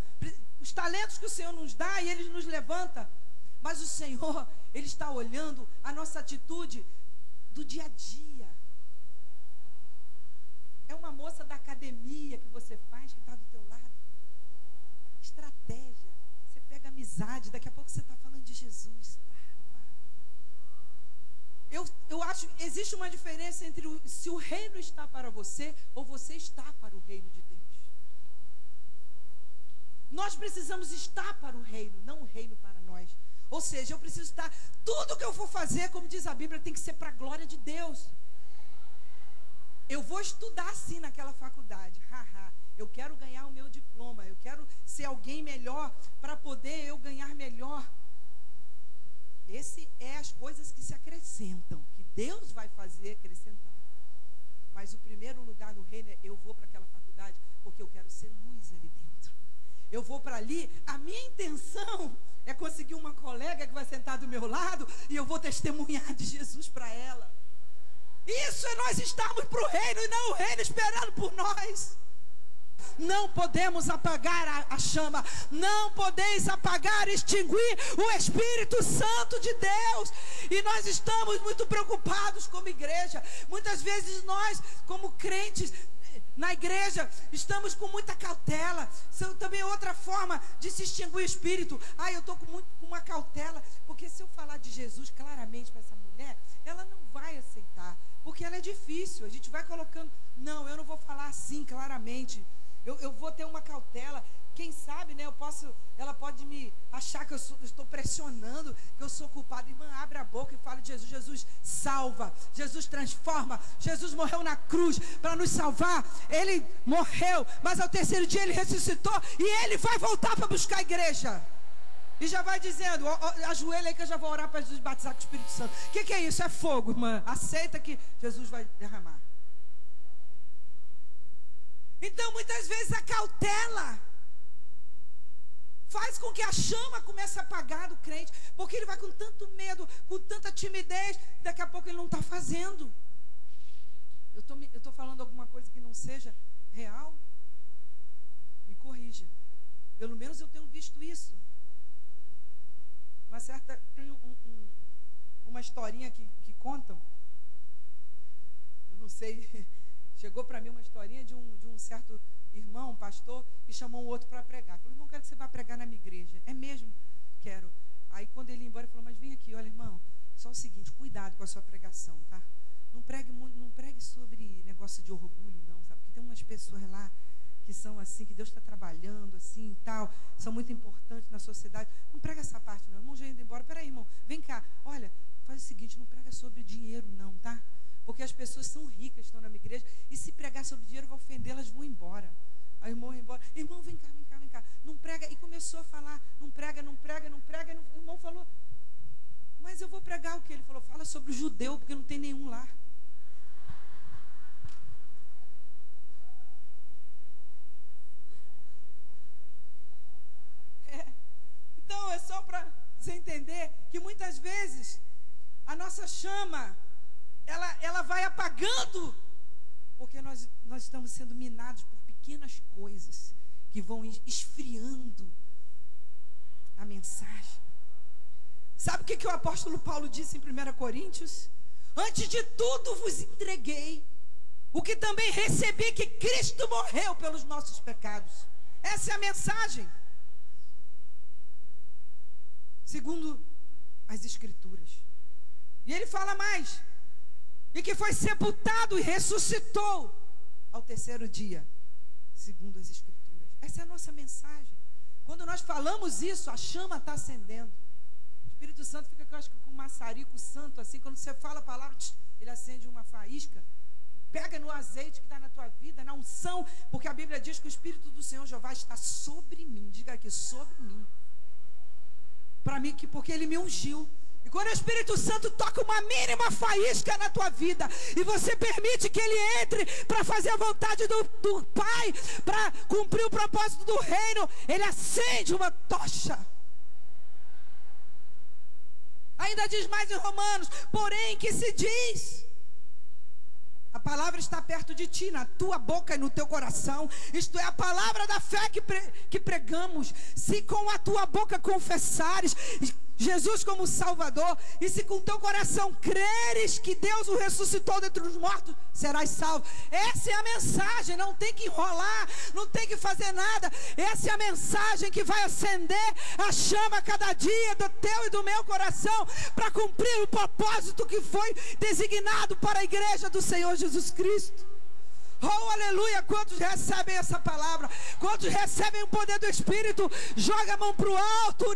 Speaker 3: Os talentos que o Senhor nos dá e Ele nos levanta. Mas o Senhor, Ele está olhando a nossa atitude do dia a dia. É uma moça da academia que você faz, que está do teu lado. Estratégia. Você pega amizade, daqui a pouco você está falando de Jesus. Eu acho que existe uma diferença entre se o reino está para você ou você está para o reino de Deus. Nós precisamos estar para o reino, não o reino para nós. Ou seja, eu preciso estar, tudo que eu for fazer, como diz a Bíblia, tem que ser para a glória de Deus. Eu vou estudar sim naquela faculdade, eu quero ganhar o meu diploma, eu quero ser alguém melhor para poder eu ganhar melhor. Esse é as coisas que se acrescentam, que Deus vai fazer acrescentar. Mas o primeiro lugar no reino é, eu vou para aquela faculdade porque eu quero ser luz ali dentro. Eu vou para ali, a minha intenção é conseguir uma colega que vai sentar do meu lado e eu vou testemunhar de Jesus para ela. Isso é nós estarmos para o reino e não o reino esperando por nós. Não podemos apagar a chama, não podeis apagar, extinguir o Espírito Santo de Deus. E nós estamos muito preocupados como igreja. Muitas vezes nós, como crentes na igreja, estamos com muita cautela. São também outra forma de se extinguir o Espírito. Eu estou com uma cautela, porque se eu falar de Jesus claramente para essa mulher, ela não vai aceitar, porque ela é difícil. A gente vai colocando, não, eu não vou falar assim claramente. Eu vou ter uma cautela. Quem sabe, né? Ela pode me achar que eu estou pressionando, que eu sou culpado. Irmã, abre a boca e fala de Jesus. Jesus salva, Jesus transforma. Jesus morreu na cruz para nos salvar. Ele morreu, mas ao terceiro dia Ele ressuscitou e Ele vai voltar para buscar a igreja. E já vai dizendo, ajoelha aí que eu já vou orar para Jesus batizar com o Espírito Santo. O que é isso? É fogo, irmã. Aceita que Jesus vai derramar. Então, muitas vezes a cautela faz com que a chama comece a apagar do crente, porque ele vai com tanto medo, com tanta timidez, daqui a pouco ele não está fazendo. Eu estou falando alguma coisa que não seja real? Me corrija. Pelo menos eu tenho visto isso. Tem uma historinha que contam. Eu não sei... Chegou para mim uma historinha de um certo irmão, um pastor, que chamou um outro para pregar. Falou, irmão, quero que você vá pregar na minha igreja. É mesmo? Quero. Aí quando ele ia embora, ele falou, mas vem aqui, olha, irmão, só o seguinte, cuidado com a sua pregação, tá? Não pregue sobre negócio de orgulho, não, sabe? Porque tem umas pessoas lá que são assim, que Deus está trabalhando, assim e tal, são muito importantes na sociedade. Não prega essa parte, não. Irmão, já indo embora. Peraí, irmão, vem cá. Olha, faz o seguinte, não prega sobre dinheiro, não, tá? Porque as pessoas são ricas, estão na minha igreja, e se pregar sobre dinheiro vai ofender, elas vão embora. Aí o irmão ia embora, irmão, vem cá, não prega, e começou a falar, não prega, e o irmão falou, mas eu vou pregar o quê? Ele falou, fala sobre o judeu, porque não tem nenhum lá. Então é só para você entender que muitas vezes a nossa chama ela vai apagando, porque nós estamos sendo minados por pequenas coisas que vão esfriando a mensagem. Sabe o que o apóstolo Paulo disse em 1 Coríntios? Antes de tudo vos entreguei o que também recebi, que Cristo morreu pelos nossos pecados. Essa é a mensagem, segundo as Escrituras. E ele fala mais: e que foi sepultado e ressuscitou ao terceiro dia, segundo as Escrituras. Essa é a nossa mensagem. Quando nós falamos isso, a chama está acendendo. O Espírito Santo fica, eu acho, com um maçarico santo, assim, quando você fala a palavra, ele acende uma faísca. Pega no azeite que está na tua vida, na unção, porque a Bíblia diz que o Espírito do Senhor Jeová está sobre mim. Diga aqui, sobre mim. Para mim, porque Ele me ungiu. E quando o Espírito Santo toca uma mínima faísca na tua vida, e você permite que Ele entre para fazer a vontade do Pai, para cumprir o propósito do reino, Ele acende uma tocha. Ainda diz mais em Romanos: porém que se diz, a palavra está perto de ti, na tua boca e no teu coração. Isto é a palavra da fé que pregamos. Se com a tua boca confessares Jesus como Salvador, e se com teu coração creres que Deus o ressuscitou dentre os mortos, serás salvo. Essa é a mensagem. Não tem que enrolar, não tem que fazer nada. Essa é a mensagem que vai acender a chama cada dia do teu e do meu coração, para cumprir o propósito que foi designado para a igreja do Senhor Jesus Cristo. Oh, aleluia! Quantos recebem essa palavra? Quantos recebem o poder do Espírito? Joga a mão para o alto,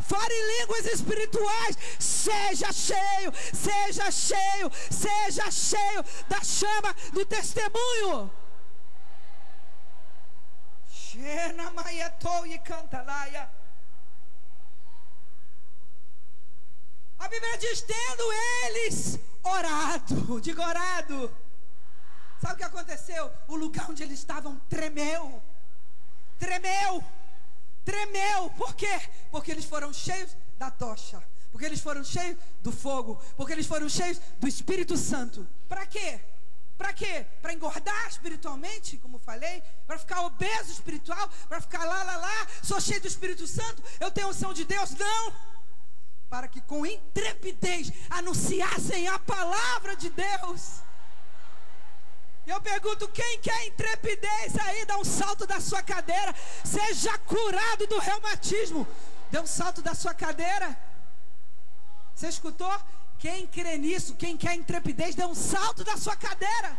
Speaker 3: fale em línguas espirituais. Seja cheio, seja cheio, seja cheio da chama do testemunho. A Bíblia diz: tendo eles orado, diga orado. Sabe o que aconteceu? O lugar onde eles estavam tremeu. Tremeu. Tremeu. Por quê? Porque eles foram cheios da tocha. Porque eles foram cheios do fogo. Porque eles foram cheios do Espírito Santo. Para quê? Para quê? Para engordar espiritualmente, como falei? Para ficar obeso espiritual? Para ficar lá, sou cheio do Espírito Santo? Eu tenho unção de Deus? Não. Para que com intrepidez anunciassem a palavra de Deus. Eu pergunto: quem quer intrepidez aí? Dá um salto da sua cadeira. Seja curado do reumatismo. Dê um salto da sua cadeira. Você escutou? Quem crê nisso, quem quer intrepidez, dê um salto da sua cadeira.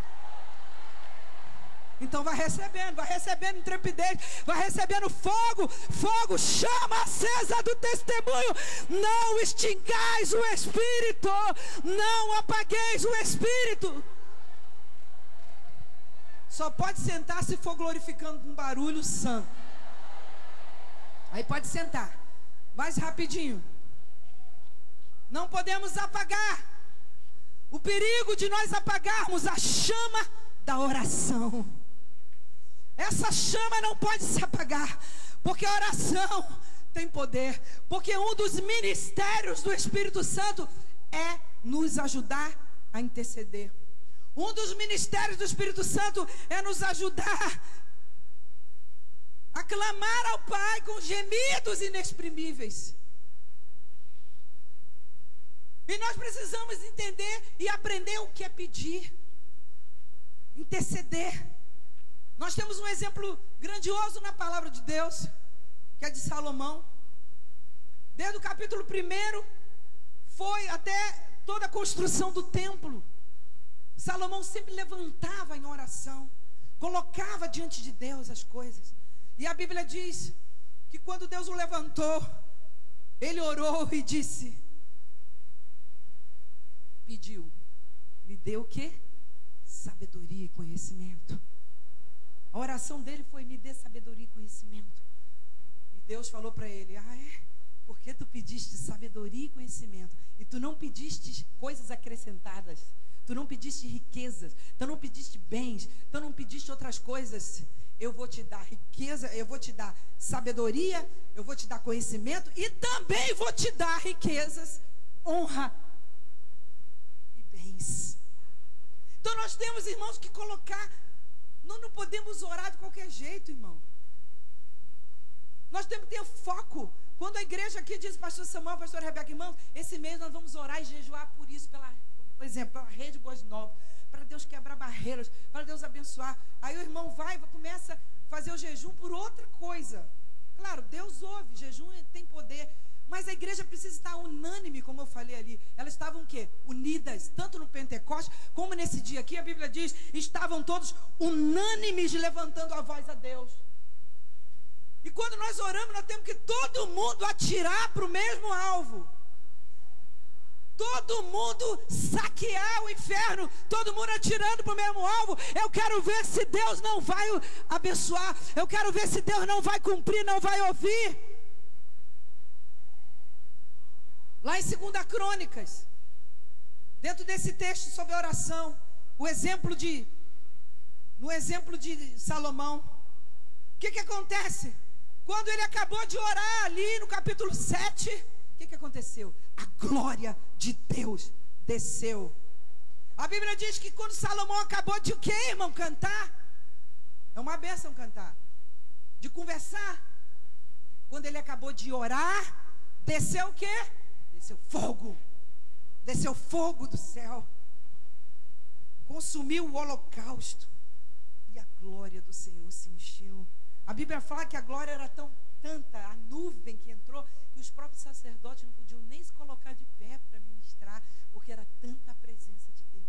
Speaker 3: Então vai recebendo intrepidez, vai recebendo fogo, chama acesa do testemunho. Não extingais o Espírito, não apagueis o Espírito. Só pode sentar se for glorificando com um barulho santo. Aí pode sentar. Mais rapidinho. Não podemos apagar. O perigo de nós apagarmos a chama da oração. Essa chama não pode se apagar, porque a oração tem poder. Porque um dos ministérios do Espírito Santo é nos ajudar a interceder. Um dos ministérios do Espírito Santo é nos ajudar a clamar ao Pai com gemidos inexprimíveis. E nós precisamos entender e aprender o que é pedir, interceder. Nós temos um exemplo grandioso na palavra de Deus, que é de Salomão. Desde o capítulo 1 foi até toda a construção do templo. Salomão sempre levantava em oração, colocava diante de Deus as coisas. E a Bíblia diz que quando Deus o levantou, ele orou e disse, pediu, me deu o quê? Sabedoria e conhecimento. A oração dele foi: me dê sabedoria e conhecimento. E Deus falou para ele: porque tu pediste sabedoria e conhecimento, e tu não pediste coisas acrescentadas, tu não pediste riquezas, tu não pediste bens, tu não pediste outras coisas. Eu vou te dar riqueza, eu vou te dar sabedoria, eu vou te dar conhecimento, e também vou te dar riquezas, honra e bens. mulheres. Então nós temos, irmãos, que colocar. Nós não podemos orar de qualquer jeito, irmão. Nós temos que ter foco. Quando a igreja aqui diz, pastor Samuel, pastor Rebeca, irmãos, esse mês nós vamos orar e jejuar por isso, por exemplo, pela Rede Boas Novas, para Deus quebrar barreiras, para Deus abençoar. Aí o irmão começa a fazer o jejum por outra coisa. Claro, Deus ouve, jejum tem poder, mas a igreja precisa estar unânime, como eu falei ali. Elas estavam o quê? Unidas, tanto no Pentecostes, como nesse dia aqui, a Bíblia diz, estavam todos unânimes, levantando a voz a Deus. E quando nós oramos, nós temos que todo mundo atirar para o mesmo alvo. Todo mundo saquear o inferno, todo mundo atirando para o mesmo alvo. Eu quero ver se Deus não vai abençoar, eu quero ver se Deus não vai cumprir, não vai ouvir. Lá em 2 Crônicas, dentro desse texto sobre oração, no exemplo de Salomão, o que acontece? Quando ele acabou de orar ali no capítulo 7, o que aconteceu? A glória de Deus desceu. A Bíblia diz que quando Salomão acabou de o quê, irmão? Cantar. É uma bênção cantar. De conversar. Quando ele acabou de orar, desceu o quê? Desceu fogo. Desceu fogo do céu. Consumiu o holocausto. E a glória do Senhor se encheu. A Bíblia fala que a glória era tanta, a nuvem que entrou, que os próprios sacerdotes não podiam nem se colocar de pé para ministrar, porque era tanta a presença de Deus,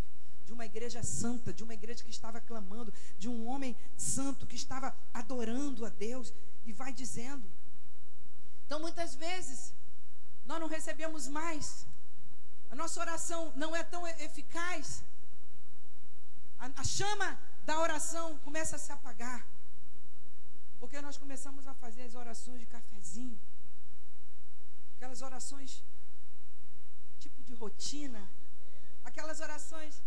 Speaker 3: de uma igreja santa, de uma igreja que estava clamando, de um homem santo que estava adorando a Deus, e vai dizendo. Então muitas vezes nós não recebemos mais, a nossa oração não é tão eficaz, a chama da oração começa a se apagar, porque nós começamos a fazer as orações de cafezinho, aquelas orações tipo de rotina, aquelas orações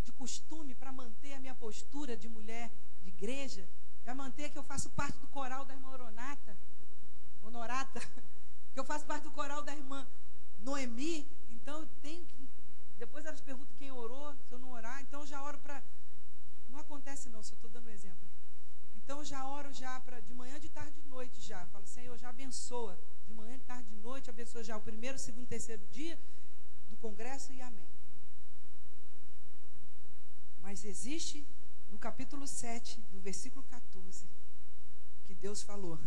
Speaker 3: de costume, para manter a minha postura de mulher de igreja, para manter que eu faço parte do coral da irmã Honorata, que eu faço parte do coral da irmã Noemi. Então eu tenho que, depois elas perguntam quem orou, se eu não orar, então eu já oro para, não acontece não, só estou dando um exemplo. Então eu já oro já para de manhã, de tarde, de noite já. Falo, Senhor, já abençoa. De manhã, de tarde, de noite, abençoa já o primeiro, segundo, terceiro dia do congresso e amém. Mas existe no capítulo 7, no versículo 14, que Deus falou,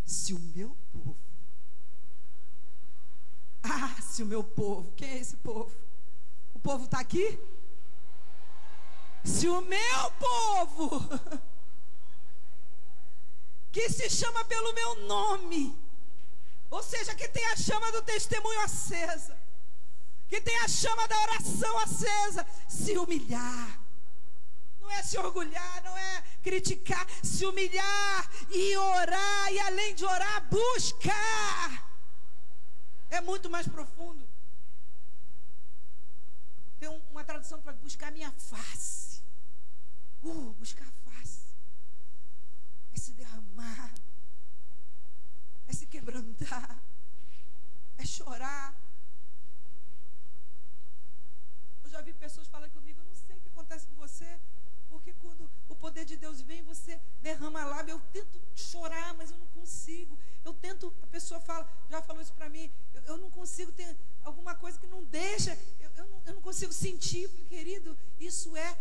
Speaker 3: se o meu povo, se o meu povo, quem é esse povo? O povo está aqui? Se o meu povo que se chama pelo meu nome, ou seja, que tem a chama do testemunho acesa, que tem a chama da oração acesa, se humilhar, não é se orgulhar, não é criticar, se humilhar e orar, e além de orar, buscar, é muito mais profundo. Tem uma tradução para buscar minha face, buscar a face, é se derramar, é se quebrantar, é chorar. Eu já vi pessoas falando comigo, eu não sei o que acontece com você, porque quando o poder de Deus vem, você derrama lábio. Eu tento chorar, mas eu não consigo. Eu tento, a pessoa fala, já falou isso para mim, eu não consigo, ter alguma coisa que não deixa, eu não consigo sentir. Querido, isso é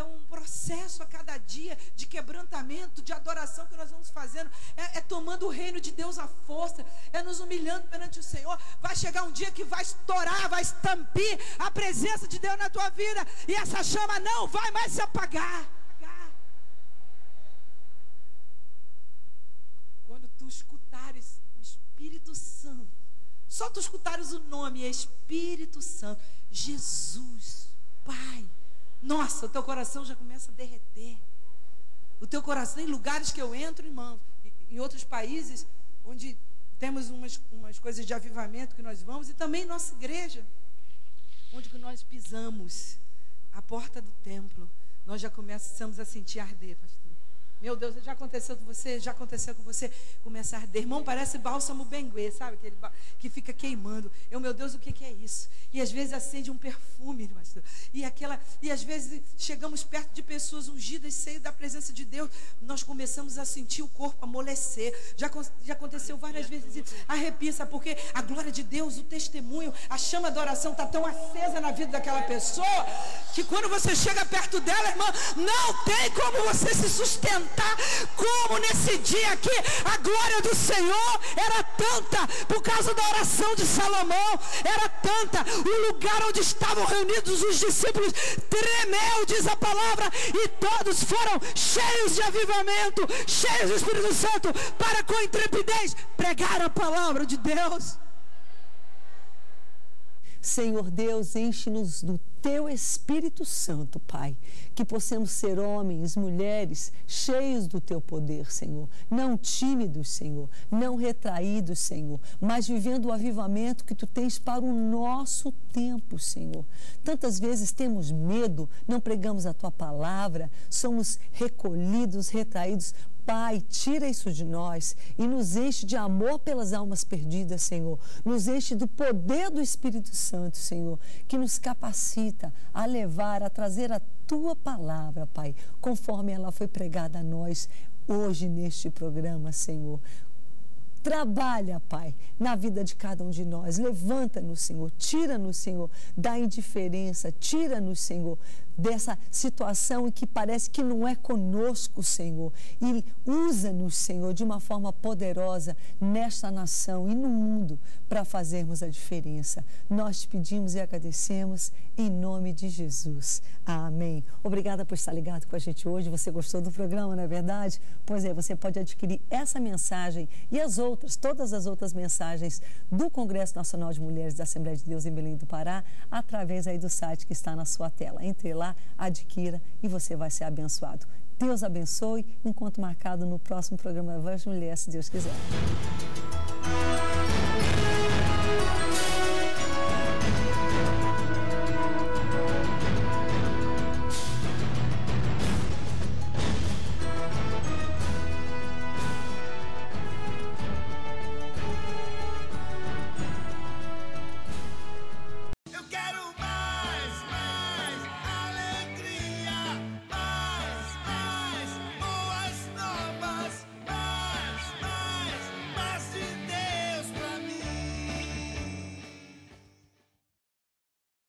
Speaker 3: um processo a cada dia de quebrantamento, de adoração que nós vamos fazendo, é tomando o reino de Deus à força, é nos humilhando perante o Senhor. Vai chegar um dia que vai estourar, vai estampir a presença de Deus na tua vida, e essa chama não vai mais se apagar. Quando tu escutares o Espírito Santo, só tu escutares o nome Espírito Santo, Jesus, Pai, nossa, o teu coração já começa a derreter. O teu coração, em lugares que eu entro, irmãos, em outros países, onde temos umas coisas de avivamento que nós vamos, e também nossa igreja, onde que nós pisamos a porta do templo, nós já começamos a sentir arder, pastor. Meu Deus, já aconteceu com você? Já aconteceu com você? Começa a arder. Irmão, parece bálsamo benguê, sabe? Aquele que fica queimando. Meu Deus, o que é isso? E às vezes acende um perfume, pastor. E às vezes chegamos perto de pessoas ungidas, cheias da presença de Deus. Nós começamos a sentir o corpo amolecer. Já aconteceu várias vezes. Arrepia, sabe? Porque a glória de Deus, o testemunho, a chama da oração está tão acesa na vida daquela pessoa, que quando você chega perto dela, irmã, não tem como você se sustentar. Como nesse dia aqui a glória do Senhor era tanta, por causa da oração de Salomão, era tanta, o lugar onde estavam reunidos os discípulos tremeu, diz a palavra, e todos foram cheios de avivamento, cheios do Espírito Santo, para com intrepidez pregar a palavra de Deus.
Speaker 1: Senhor Deus, enche-nos do Teu Espírito Santo, Pai, que possamos ser homens, mulheres, cheios do Teu poder, Senhor, não tímidos, Senhor, não retraídos, Senhor, mas vivendo o avivamento que Tu tens para o nosso tempo, Senhor. Tantas vezes temos medo, não pregamos a Tua palavra, somos recolhidos, retraídos. Pai, tira isso de nós e nos enche de amor pelas almas perdidas, Senhor. Nos enche do poder do Espírito Santo, Senhor, que nos capacita a levar, a trazer a Tua palavra, Pai, conforme ela foi pregada a nós hoje neste programa, Senhor. Trabalha, Pai, na vida de cada um de nós. Levanta-nos, Senhor. Tira-nos, Senhor, da indiferença. Tira-nos, Senhor, dessa situação em que parece que não é conosco, Senhor. E usa-nos, Senhor, de uma forma poderosa nesta nação e no mundo para fazermos a diferença. Nós te pedimos e agradecemos em nome de Jesus. Amém. Obrigada por estar ligado com a gente hoje. Você gostou do programa, não é verdade? Pois é, você pode adquirir essa mensagem e todas as outras mensagens do Congresso Nacional de Mulheres da Assembleia de Deus em Belém do Pará, através aí do site que está na sua tela. Entre lá, adquira e você vai ser abençoado. Deus abençoe, enquanto marcado no próximo programa Voz de Mulher, se Deus quiser.